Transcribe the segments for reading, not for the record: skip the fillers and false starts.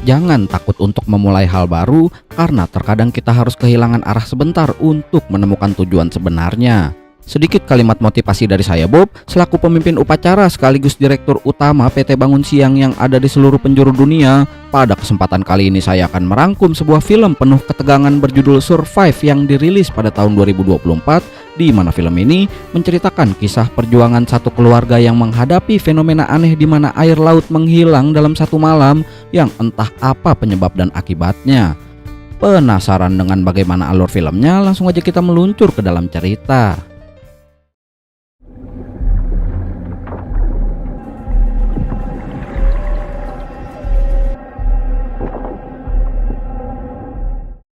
Jangan takut untuk memulai hal baru, karena terkadang kita harus kehilangan arah sebentar untuk menemukan tujuan sebenarnya. Sedikit kalimat motivasi dari saya, Bob, selaku pemimpin upacara sekaligus Direktur Utama PT Bangun Siang yang ada di seluruh penjuru dunia. Pada kesempatan kali ini saya akan merangkum sebuah film penuh ketegangan berjudul Survive yang dirilis pada tahun 2024, di mana film ini menceritakan kisah perjuangan satu keluarga yang menghadapi fenomena aneh di mana air laut menghilang dalam satu malam yang entah apa penyebab dan akibatnya. Penasaran dengan bagaimana alur filmnya? Langsung aja kita meluncur ke dalam cerita.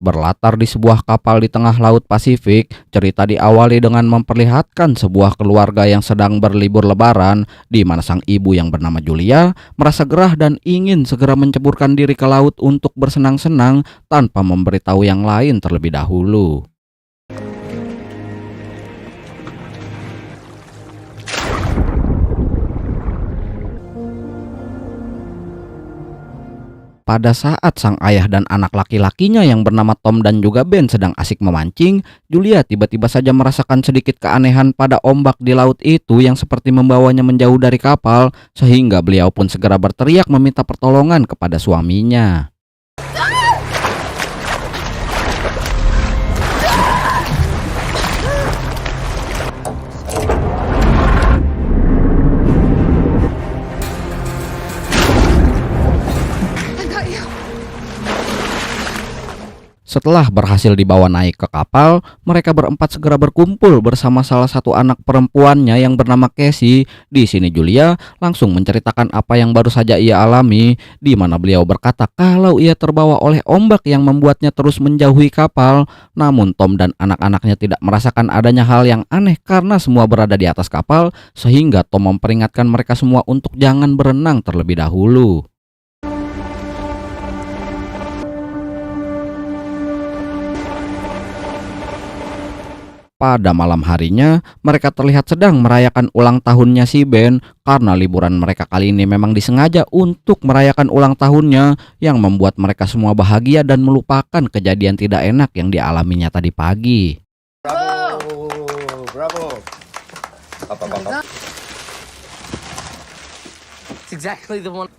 Berlatar di sebuah kapal di tengah Laut Pasifik, cerita diawali dengan memperlihatkan sebuah keluarga yang sedang berlibur lebaran, di mana sang ibu yang bernama Julia merasa gerah dan ingin segera menceburkan diri ke laut untuk bersenang-senang tanpa memberitahu yang lain terlebih dahulu. Pada saat sang ayah dan anak laki-lakinya yang bernama Tom dan juga Ben sedang asik memancing, Julia tiba-tiba saja merasakan sedikit keanehan pada ombak di laut itu yang seperti membawanya menjauh dari kapal, sehingga beliau pun segera berteriak meminta pertolongan kepada suaminya. Setelah berhasil dibawa naik ke kapal, mereka berempat segera berkumpul bersama salah satu anak perempuannya yang bernama Casey. Di sini Julia langsung menceritakan apa yang baru saja ia alami, di mana beliau berkata kalau ia terbawa oleh ombak yang membuatnya terus menjauhi kapal. Namun Tom dan anak-anaknya tidak merasakan adanya hal yang aneh karena semua berada di atas kapal, sehingga Tom memperingatkan mereka semua untuk jangan berenang terlebih dahulu. Pada malam harinya, mereka terlihat sedang merayakan ulang tahunnya si Ben, karena liburan mereka kali ini memang disengaja untuk merayakan ulang tahunnya, yang membuat mereka semua bahagia dan melupakan kejadian tidak enak yang dialaminya tadi pagi. Bravo! Bravo! It's exactly the one.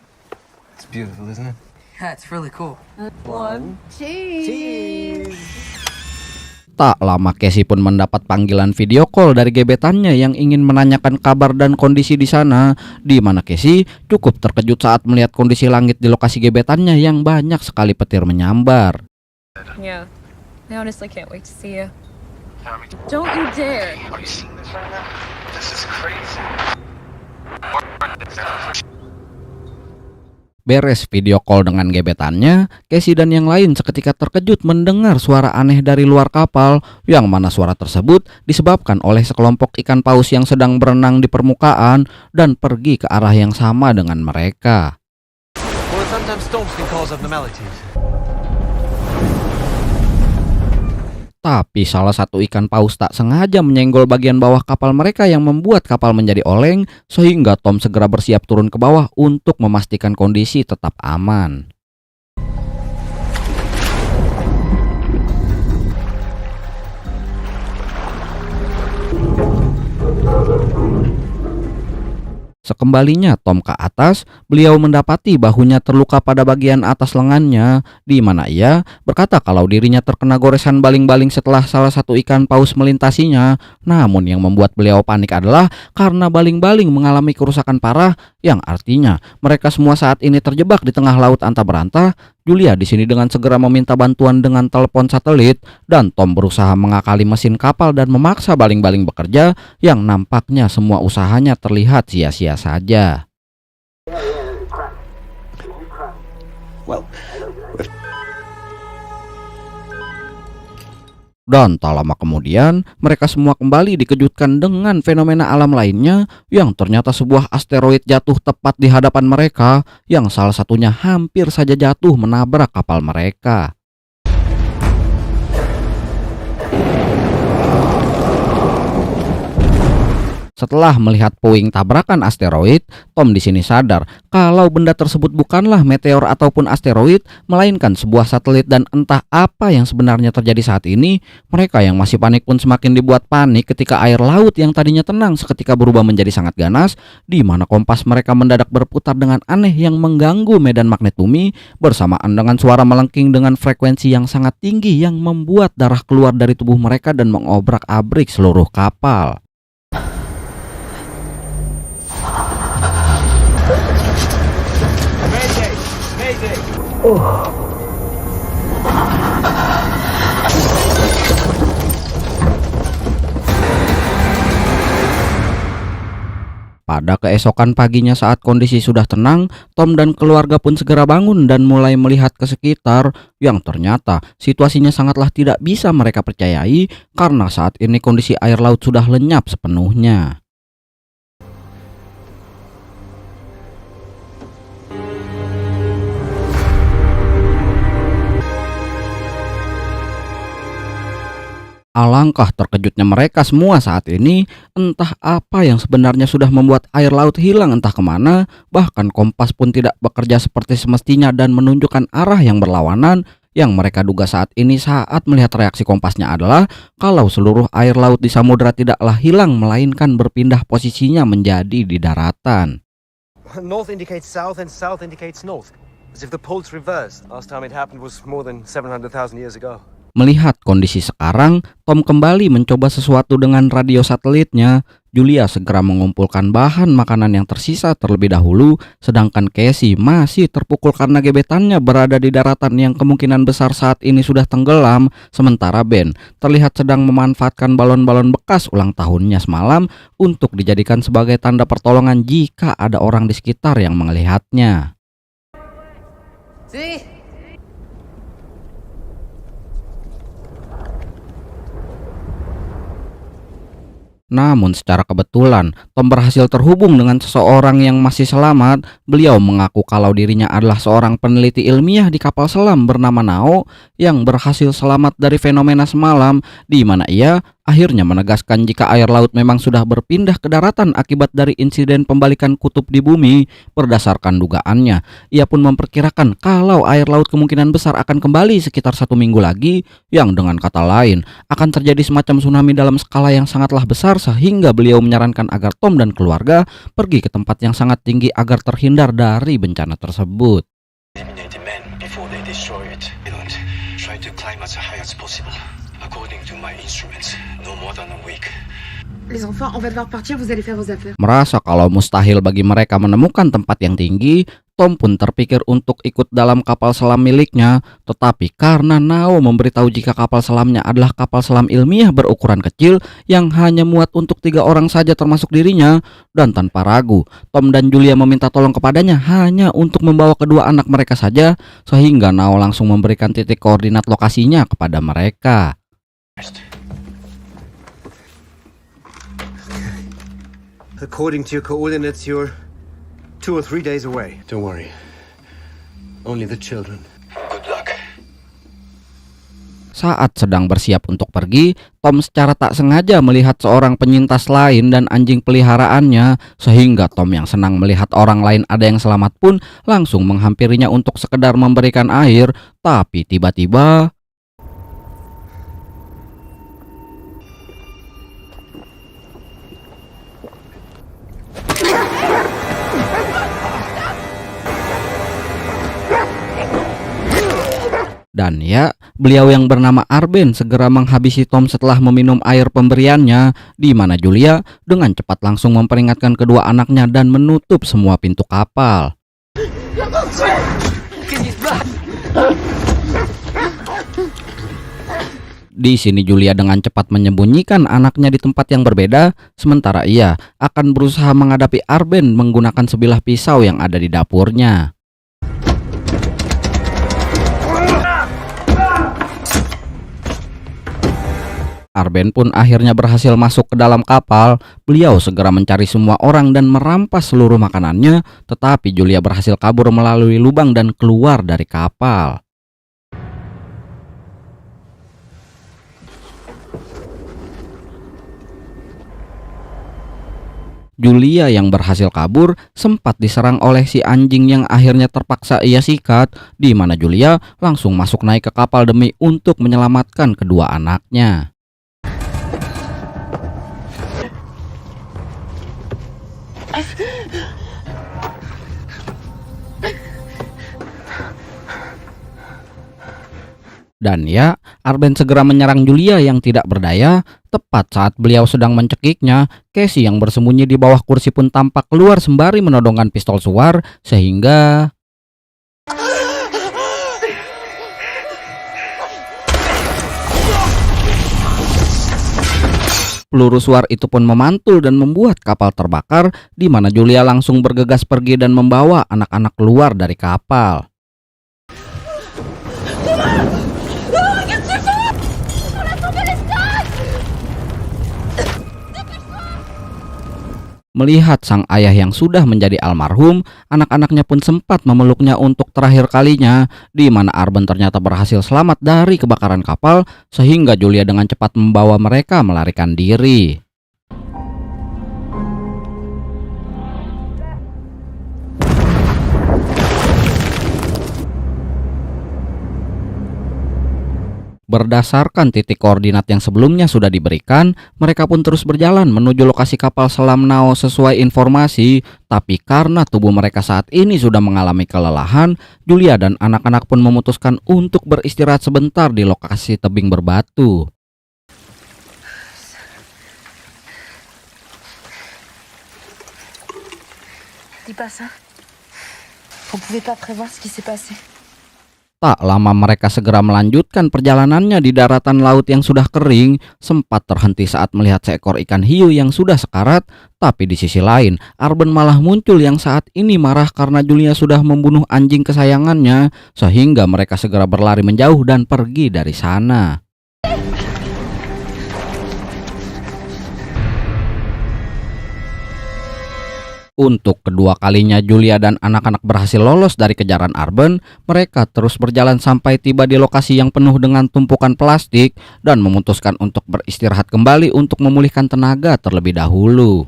It's beautiful, isn't it? Yeah, it's really cool. One. Cheese! Tak lama Casey pun mendapat panggilan video call dari gebetannya yang ingin menanyakan kabar dan kondisi di sana, di mana Casey cukup terkejut saat melihat kondisi langit di lokasi gebetannya yang banyak sekali petir menyambar. Yeah, I honestly can't wait to see you. Don't you dare! Are you seeing this right now? This is crazy. Beres video call dengan gebetannya, Casey dan yang lain seketika terkejut mendengar suara aneh dari luar kapal, yang mana suara tersebut disebabkan oleh sekelompok ikan paus yang sedang berenang di permukaan dan pergi ke arah yang sama dengan mereka. Well, sometimes storms can cause abnormalities. Tapi salah satu ikan paus tak sengaja menyenggol bagian bawah kapal mereka yang membuat kapal menjadi oleng, sehingga Tom segera bersiap turun ke bawah untuk memastikan kondisi tetap aman. Sekembalinya Tom ke atas, beliau mendapati bahunya terluka pada bagian atas lengannya, di mana ia berkata kalau dirinya terkena goresan baling-baling setelah salah satu ikan paus melintasinya. Namun yang membuat beliau panik adalah karena baling-baling mengalami kerusakan parah, yang artinya mereka semua saat ini terjebak di tengah laut anta berantah. Julia di sini dengan segera meminta bantuan dengan telepon satelit, dan Tom berusaha mengakali mesin kapal dan memaksa baling-baling bekerja, yang nampaknya semua usahanya terlihat sia-sia saja. Well, Dan tak lama kemudian, mereka semua kembali dikejutkan dengan fenomena alam lainnya, yang ternyata sebuah asteroid jatuh tepat di hadapan mereka, yang salah satunya hampir saja jatuh menabrak kapal mereka. Setelah melihat puing tabrakan asteroid, Tom di sini sadar kalau benda tersebut bukanlah meteor ataupun asteroid, melainkan sebuah satelit, dan entah apa yang sebenarnya terjadi saat ini. Mereka yang masih panik pun semakin dibuat panik ketika air laut yang tadinya tenang seketika berubah menjadi sangat ganas, di mana kompas mereka mendadak berputar dengan aneh yang mengganggu medan magnet bumi, bersamaan dengan suara melengking dengan frekuensi yang sangat tinggi yang membuat darah keluar dari tubuh mereka dan mengobrak-abrik seluruh kapal. Pada keesokan paginya saat kondisi sudah tenang, Tom dan keluarga pun segera bangun dan mulai melihat ke sekitar yang ternyata situasinya sangatlah tidak bisa mereka percayai karena saat ini kondisi air laut sudah lenyap sepenuhnya. Alangkah terkejutnya mereka semua saat ini, entah apa yang sebenarnya sudah membuat air laut hilang entah kemana, bahkan kompas pun tidak bekerja seperti semestinya dan menunjukkan arah yang berlawanan. Yang mereka duga saat ini saat melihat reaksi kompasnya adalah kalau seluruh air laut di samudera tidaklah hilang melainkan berpindah posisinya menjadi di daratan. North indicates south and south indicates north. As if the poles reversed. Last time it happened was more than 700,000 years ago. Melihat kondisi sekarang, Tom kembali mencoba sesuatu dengan radio satelitnya. Julia segera mengumpulkan bahan makanan yang tersisa terlebih dahulu, sedangkan Casey masih terpukul karena gebetannya berada di daratan yang kemungkinan besar saat ini sudah tenggelam, sementara Ben terlihat sedang memanfaatkan balon-balon bekas ulang tahunnya semalam untuk dijadikan sebagai tanda pertolongan jika ada orang di sekitar yang melihatnya. See? Namun secara kebetulan, Tom berhasil terhubung dengan seseorang yang masih selamat. Beliau mengaku kalau dirinya adalah seorang peneliti ilmiah di kapal selam bernama Nao yang berhasil selamat dari fenomena semalam, di mana ia akhirnya menegaskan jika air laut memang sudah berpindah ke daratan akibat dari insiden pembalikan kutub di bumi. Berdasarkan dugaannya, ia pun memperkirakan kalau air laut kemungkinan besar akan kembali sekitar 1 minggu lagi, yang dengan kata lain akan terjadi semacam tsunami dalam skala yang sangatlah besar, sehingga beliau menyarankan agar Tom dan keluarga pergi ke tempat yang sangat tinggi agar terhindar dari bencana tersebut. Eliminate the men before they destroy it. Try to climb as high as possible. According to my instruments, no more than a week. Les enfants, on va devoir partir, vous allez faire vos affaires. Merasa kalau mustahil bagi mereka menemukan tempat yang tinggi, Tom pun terpikir untuk ikut dalam kapal selam miliknya. Tetapi karena Nao memberitahu jika kapal selamnya adalah kapal selam ilmiah berukuran kecil yang hanya muat untuk 3 orang saja termasuk dirinya, dan tanpa ragu Tom dan Julia meminta tolong kepadanya hanya untuk membawa kedua anak mereka saja, sehingga Nao langsung memberikan titik koordinat lokasinya kepada mereka. According to your coordinates, you're 2 or 3 days away. Don't worry. Only the children. Good luck. Saat sedang bersiap untuk pergi, Tom secara tak sengaja melihat seorang penyintas lain dan anjing peliharaannya, sehingga Tom yang senang melihat orang lain ada yang selamat pun langsung menghampirinya untuk sekedar memberikan air. Tapi tiba-tiba dan ya, beliau yang bernama Arben segera menghabisi Tom setelah meminum air pemberiannya, di mana Julia dengan cepat langsung memperingatkan kedua anaknya dan menutup semua pintu kapal. Di sini Julia dengan cepat menyembunyikan anaknya di tempat yang berbeda, sementara ia akan berusaha menghadapi Arben menggunakan sebilah pisau yang ada di dapurnya. Arben pun akhirnya berhasil masuk ke dalam kapal. Beliau segera mencari semua orang dan merampas seluruh makanannya, tetapi Julia berhasil kabur melalui lubang dan keluar dari kapal. Julia yang berhasil kabur sempat diserang oleh si anjing yang akhirnya terpaksa ia sikat, di mana Julia langsung masuk naik ke kapal demi untuk menyelamatkan kedua anaknya. Dan ya, Arben segera menyerang Julia yang tidak berdaya. Tepat saat beliau sedang mencekiknya, Casey yang bersembunyi di bawah kursi pun tampak keluar sembari menodongkan pistol suar, sehingga peluru suar itu pun memantul dan membuat kapal terbakar, di mana Julia langsung bergegas pergi dan membawa anak-anak keluar dari kapal. Melihat sang ayah yang sudah menjadi almarhum, anak-anaknya pun sempat memeluknya untuk terakhir kalinya, di mana Arben ternyata berhasil selamat dari kebakaran kapal, sehingga Julia dengan cepat membawa mereka melarikan diri. Berdasarkan titik koordinat yang sebelumnya sudah diberikan, mereka pun terus berjalan menuju lokasi kapal selam Nao sesuai informasi. Tapi karena tubuh mereka saat ini sudah mengalami kelelahan, Julia dan anak-anak pun memutuskan untuk beristirahat sebentar di lokasi tebing berbatu. Dis pas ça. On pouvait pas prévoir ce qui s'est passé. Tak lama mereka segera melanjutkan perjalanannya di daratan laut yang sudah kering, sempat terhenti saat melihat seekor ikan hiu yang sudah sekarat. Tapi di sisi lain, Arben malah muncul yang saat ini marah karena Julia sudah membunuh anjing kesayangannya, sehingga mereka segera berlari menjauh dan pergi dari sana. Untuk kedua kalinya Julia dan anak-anak berhasil lolos dari kejaran Arben. Mereka terus berjalan sampai tiba di lokasi yang penuh dengan tumpukan plastik dan memutuskan untuk beristirahat kembali untuk memulihkan tenaga terlebih dahulu.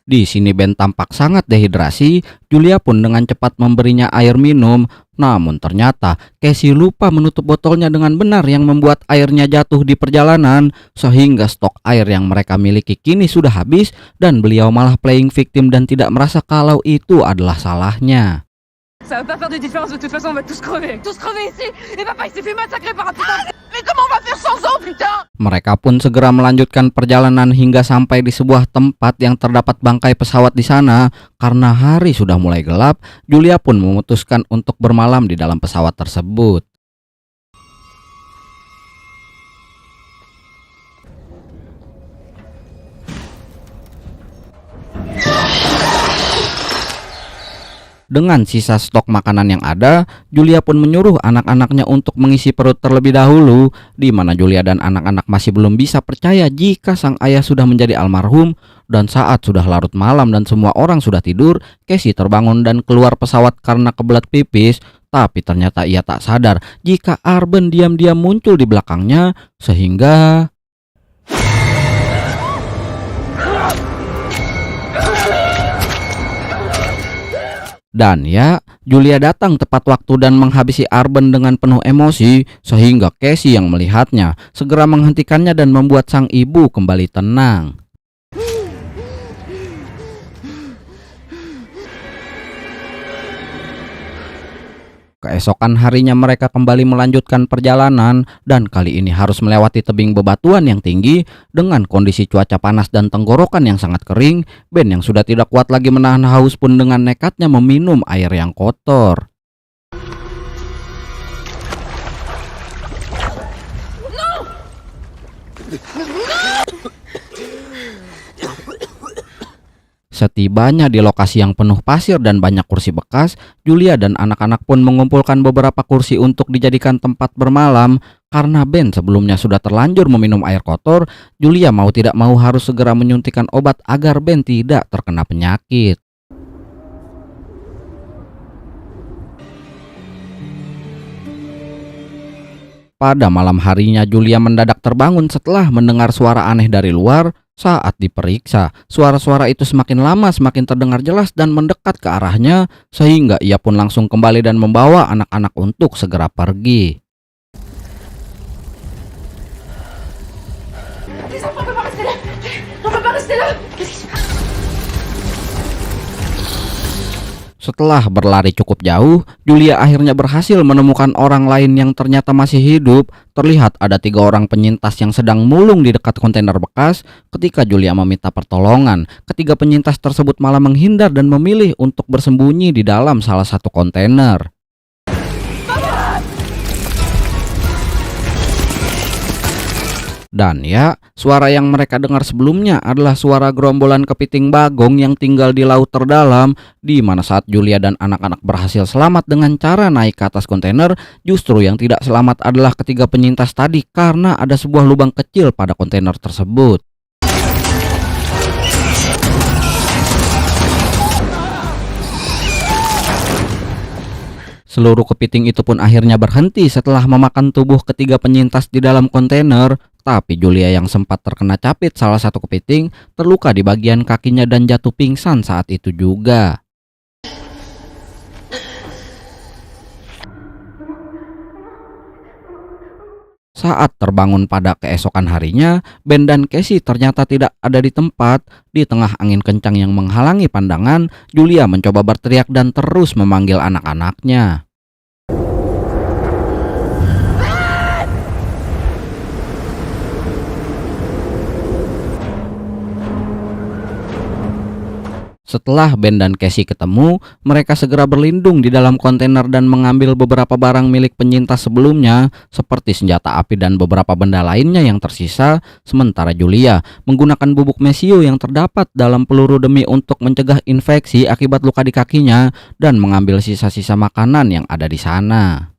Di sini Ben tampak sangat dehidrasi. Julia pun dengan cepat memberinya air minum. Namun ternyata Casey lupa menutup botolnya dengan benar yang membuat airnya jatuh di perjalanan, sehingga stok air yang mereka miliki kini sudah habis dan beliau malah playing victim dan tidak merasa kalau itu adalah salahnya. Ça va pas faire de différence, de toute façon on va tous crever. Tous crever ici. Et papa il s'est fait massacrer par un putain. Mais comment on va faire sans eau, putain? Mereka pun segera melanjutkan perjalanan hingga sampai di sebuah tempat yang terdapat bangkai pesawat di sana. Karena hari sudah mulai gelap, Julia pun memutuskan untuk bermalam di dalam pesawat tersebut. Dengan sisa stok makanan yang ada, Julia pun menyuruh anak-anaknya untuk mengisi perut terlebih dahulu, di mana Julia dan anak-anak masih belum bisa percaya jika sang ayah sudah menjadi almarhum. Dan saat sudah larut malam dan semua orang sudah tidur, Casey terbangun dan keluar pesawat karena kebelet pipis. Tapi ternyata ia tak sadar jika Arben diam-diam muncul di belakangnya, sehingga dan ya, Julia datang tepat waktu dan menghabisi Arben dengan penuh emosi, sehingga Casey yang melihatnya segera menghentikannya dan membuat sang ibu kembali tenang. Keesokan harinya mereka kembali melanjutkan perjalanan dan kali ini harus melewati tebing bebatuan yang tinggi dengan kondisi cuaca panas dan tenggorokan yang sangat kering. Ben yang sudah tidak kuat lagi menahan haus pun dengan nekatnya meminum air yang kotor. Setibanya di lokasi yang penuh pasir dan banyak kursi bekas, Julia dan anak-anak pun mengumpulkan beberapa kursi untuk dijadikan tempat bermalam. Karena Ben sebelumnya sudah terlanjur meminum air kotor, Julia mau tidak mau harus segera menyuntikkan obat agar Ben tidak terkena penyakit. Pada malam harinya Julia mendadak terbangun setelah mendengar suara aneh dari luar. Saat diperiksa, suara-suara itu semakin lama semakin terdengar jelas dan mendekat ke arahnya, sehingga ia pun langsung kembali dan membawa anak-anak untuk segera pergi. Les enfants, on peut pas rester là. On peut pas rester là. Qu'est-ce qui se passe? Setelah berlari cukup jauh, Julia akhirnya berhasil menemukan orang lain yang ternyata masih hidup. Terlihat ada 3 orang penyintas yang sedang mulung di dekat kontainer bekas. Ketika Julia meminta pertolongan, ketiga penyintas tersebut malah menghindar dan memilih untuk bersembunyi di dalam salah satu kontainer. Dan ya, suara yang mereka dengar sebelumnya adalah suara gerombolan kepiting bagong yang tinggal di laut terdalam, di mana saat Julia dan anak-anak berhasil selamat dengan cara naik ke atas kontainer, justru yang tidak selamat adalah ketiga penyintas tadi karena ada sebuah lubang kecil pada kontainer tersebut. Seluruh kepiting itu pun akhirnya berhenti setelah memakan tubuh ketiga penyintas di dalam kontainer. Tapi Julia yang sempat terkena capit salah satu kepiting terluka di bagian kakinya dan jatuh pingsan saat itu juga. Saat terbangun pada keesokan harinya, Ben dan Casey ternyata tidak ada di tempat. Di tengah angin kencang yang menghalangi pandangan, Julia mencoba berteriak dan terus memanggil anak-anaknya. Setelah Ben dan Casey ketemu, mereka segera berlindung di dalam kontainer dan mengambil beberapa barang milik penyintas sebelumnya, seperti senjata api dan beberapa benda lainnya yang tersisa. Sementara Julia menggunakan bubuk mesio yang terdapat dalam peluru demi untuk mencegah infeksi akibat luka di kakinya dan mengambil sisa-sisa makanan yang ada di sana.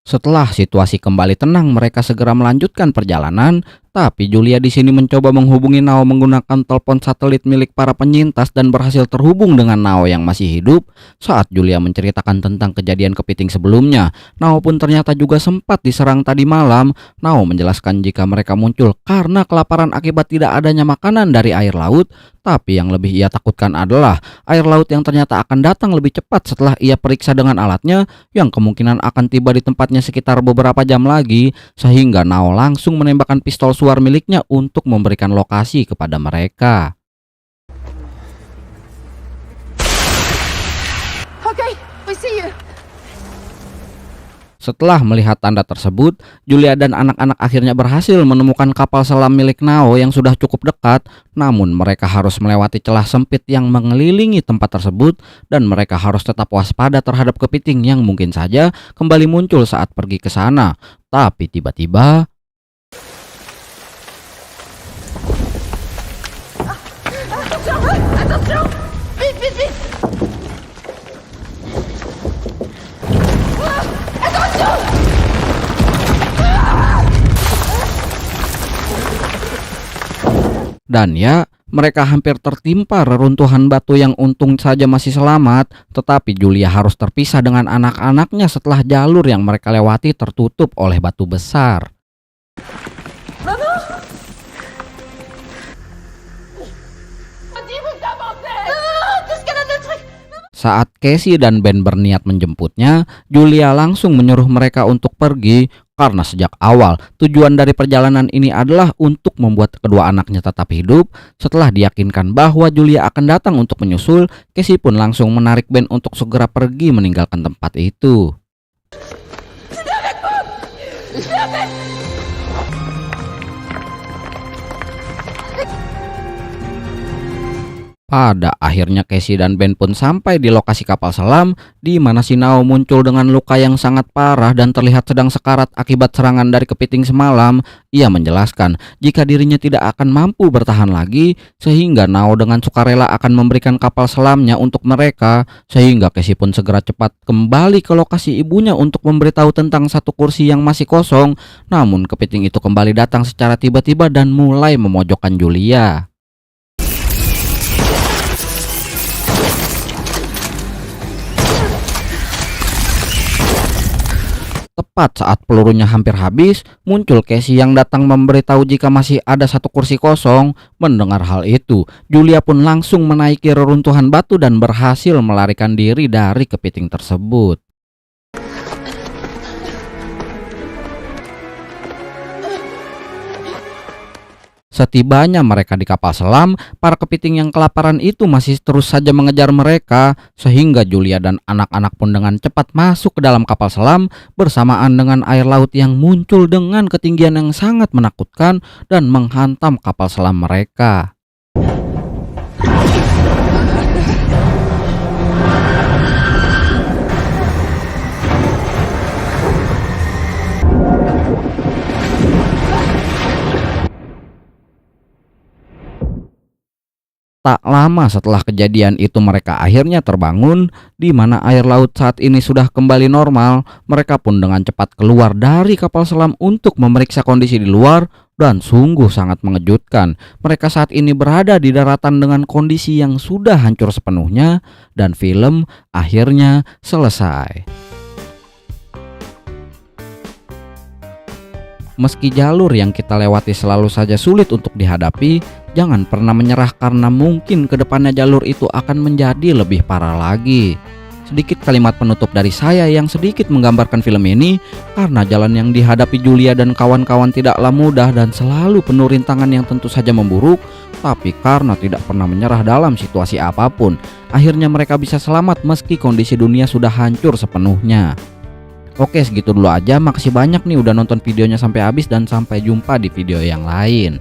Setelah situasi kembali tenang, mereka segera melanjutkan perjalanan. Tapi Julia di sini mencoba menghubungi Nao menggunakan telepon satelit milik para penyintas dan berhasil terhubung dengan Nao yang masih hidup. Saat Julia menceritakan tentang kejadian kepiting sebelumnya, Nao pun ternyata juga sempat diserang tadi malam. Nao menjelaskan jika mereka muncul karena kelaparan akibat tidak adanya makanan dari air laut. Tapi yang lebih ia takutkan adalah air laut yang ternyata akan datang lebih cepat setelah ia periksa dengan alatnya, yang kemungkinan akan tiba di tempatnya sekitar beberapa jam lagi, sehingga Nao langsung menembakkan pistol suar miliknya untuk memberikan lokasi kepada mereka. Okay, we see you. Setelah melihat tanda tersebut, Julia dan anak-anak akhirnya berhasil menemukan kapal selam milik Nao yang sudah cukup dekat. Namun mereka harus melewati celah sempit yang mengelilingi tempat tersebut dan mereka harus tetap waspada terhadap kepiting yang mungkin saja kembali muncul saat pergi ke sana. Tapi tiba-tiba Attention! Vite, vite, vite! dan ya, mereka hampir tertimpa reruntuhan batu yang untung saja masih selamat. Tetapi Julia harus terpisah dengan anak-anaknya setelah jalur yang mereka lewati tertutup oleh batu besar. Saat Casey dan Ben berniat menjemputnya, Julia langsung menyuruh mereka untuk pergi karena sejak awal tujuan dari perjalanan ini adalah untuk membuat kedua anaknya tetap hidup. Setelah diyakinkan bahwa Julia akan datang untuk menyusul, Casey pun langsung menarik Ben untuk segera pergi meninggalkan tempat itu. Pada akhirnya Casey dan Ben pun sampai di lokasi kapal selam, di mana si Nao muncul dengan luka yang sangat parah dan terlihat sedang sekarat akibat serangan dari kepiting semalam. Ia menjelaskan jika dirinya tidak akan mampu bertahan lagi, sehingga Nao dengan sukarela akan memberikan kapal selamnya untuk mereka. Sehingga Casey pun segera cepat kembali ke lokasi ibunya untuk memberitahu tentang satu kursi yang masih kosong. Namun kepiting itu kembali datang secara tiba-tiba dan mulai memojokkan Julia. Tepat saat pelurunya hampir habis, muncul Casey yang datang memberitahu jika masih ada satu kursi kosong. Mendengar hal itu, Julia pun langsung menaiki reruntuhan batu dan berhasil melarikan diri dari kepiting tersebut. Setibanya mereka di kapal selam, para kepiting yang kelaparan itu masih terus saja mengejar mereka, sehingga Julia dan anak-anak pun dengan cepat masuk ke dalam kapal selam bersamaan dengan air laut yang muncul dengan ketinggian yang sangat menakutkan dan menghantam kapal selam mereka. Tak lama setelah kejadian itu mereka akhirnya terbangun, di mana air laut saat ini sudah kembali normal. Mereka pun dengan cepat keluar dari kapal selam untuk memeriksa kondisi di luar, dan sungguh sangat mengejutkan. Mereka saat ini berada di daratan dengan kondisi yang sudah hancur sepenuhnya, dan film akhirnya selesai. Meski jalur yang kita lewati selalu saja sulit untuk dihadapi, jangan pernah menyerah karena mungkin kedepannya jalur itu akan menjadi lebih parah lagi. Sedikit kalimat penutup dari saya yang sedikit menggambarkan film ini, karena jalan yang dihadapi Julia dan kawan-kawan tidaklah mudah dan selalu penuh rintangan yang tentu saja memburuk, tapi karena tidak pernah menyerah dalam situasi apapun, akhirnya mereka bisa selamat meski kondisi dunia sudah hancur sepenuhnya. Oke, segitu dulu aja. Makasih banyak nih udah nonton videonya sampai habis dan sampai jumpa di video yang lain.